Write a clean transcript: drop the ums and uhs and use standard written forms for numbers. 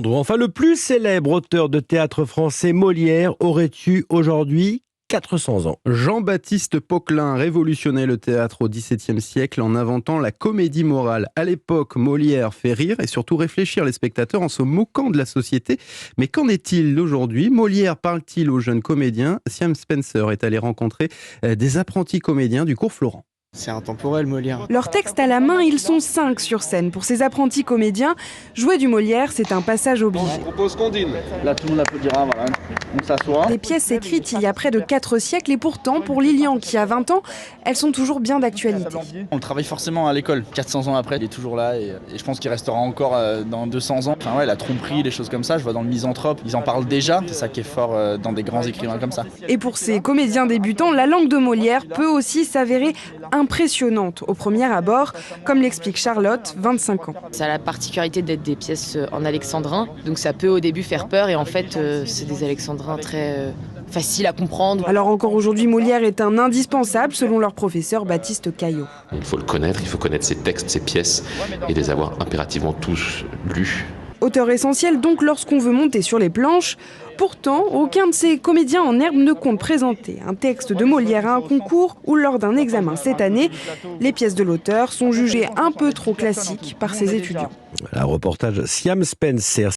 Enfin, le plus célèbre auteur de théâtre français, Molière, aurait eu aujourd'hui 400 ans. Jean-Baptiste Poquelin révolutionnait le théâtre au XVIIe siècle en inventant la comédie morale. À l'époque, Molière fait rire et surtout réfléchir les spectateurs en se moquant de la société. Mais qu'en est-il d'aujourd'hui? Molière parle-t-il aux jeunes comédiens? Siam Spencer est allé rencontrer des apprentis comédiens du cours Florent. C'est intemporel, Molière. Leur texte à la main, ils sont 5 sur scène. Pour ces apprentis comédiens, jouer du Molière, c'est un passage obligé. Je propose qu'on dîne. Là, tout le monde applaudira, voilà. On s'assoit. Des pièces écrites il y a près de 4 siècles et pourtant, pour Lilian qui a 20 ans, elles sont toujours bien d'actualité. On le travaille forcément à l'école. 400 ans après, il est toujours là et je pense qu'il restera encore dans 200 ans. Enfin ouais, la tromperie, les choses comme ça, je vois dans le Misanthrope, ils en parlent déjà. C'est ça qui est fort dans des grands écrivains comme ça. Et pour ces comédiens débutants, la langue de Molière peut aussi s'avérer impressionnante au premier abord, comme l'explique Charlotte, 25 ans. Ça a la particularité d'être des pièces en alexandrin, donc ça peut au début faire peur et en fait c'est des alexandrins très faciles à comprendre. Alors encore aujourd'hui, Molière est un indispensable selon leur professeur Baptiste Caillot. Il faut le connaître, il faut connaître ses textes, ses pièces et les avoir impérativement tous lus. Auteur essentiel donc lorsqu'on veut monter sur les planches. Pourtant, aucun de ces comédiens en herbe ne compte présenter un texte de Molière à un concours ou lors d'un examen cette année. Les pièces de l'auteur sont jugées un peu trop classiques par ses étudiants. Un reportage Siam Spencer.